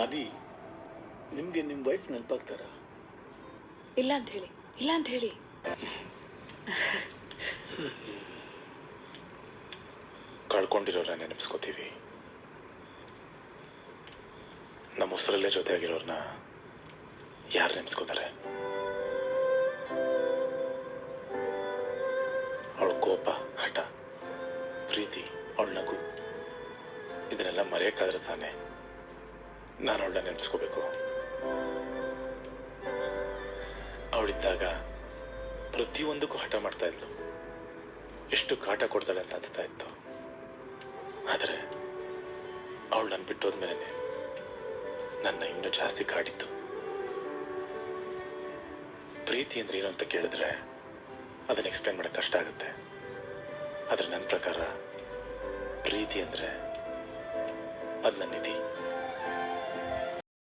ಆದಿ, ನಿಮಗೆ ನಿಮ್ಮ ವೈಫ್ ನೆನಪಾಗ್ತಾರಾ? ಇಲ್ಲ ಅಂತ ಹೇಳಿ, ಇಲ್ಲ ಅಂತ ಹೇಳಿ. ಕಳ್ಕೊಂಡಿರೋರನ್ನ ನೆನಪಿಸ್ಕೋತೀವಿ, ನಮ್ಮ ಉಸಿರಲ್ಲೇ ಜೊತೆಯಾಗಿರೋರನ್ನ ಯಾರು ನೆನೆಸ್ಕೋತಾರೆ? ಅವಳ ಕೋಪ, ಹಠ, ಪ್ರೀತಿ, ಅವಳ ನಗು, ಇದನ್ನೆಲ್ಲ ಮರೆಯೋಕ್ಕಾದ್ರೆ ತಾನೆ ನಾನು ಅವಳನ್ನ ನೆನೆಸ್ಕೋಬೇಕು. ಅವಳಿದ್ದಾಗ ಪ್ರತಿಯೊಂದಕ್ಕೂ ಹಠ ಮಾಡ್ತಾ ಇದ್ಲು, ಎಷ್ಟು ಕಾಟ ಕೊಡ್ತಾಳೆ ಅಂತ ಅನ್ಸ್ತಾ ಇತ್ತು. ಆದರೆ ಅವಳು ನನ್ನ ಬಿಟ್ಟೋದ್ಮೇಲೆ ನನ್ನ ಇನ್ನೂ ಜಾಸ್ತಿ ಕಾಡಿತ್ತು. ಪ್ರೀತಿ ಅಂದ್ರೆ ಏನು ಅಂತ ಕೇಳಿದ್ರೆ ಅದನ್ನ ಎಕ್ಸ್ಪ್ಲೇನ್ ಮಾಡೋಕ್ಕೆ ಕಷ್ಟ ಆಗುತ್ತೆ. ಆದರೆ ನನ್ನ ಪ್ರಕಾರ ಪ್ರೀತಿ ಅಂದರೆ ಅದು ನನ್ನ ನಿಧಿ.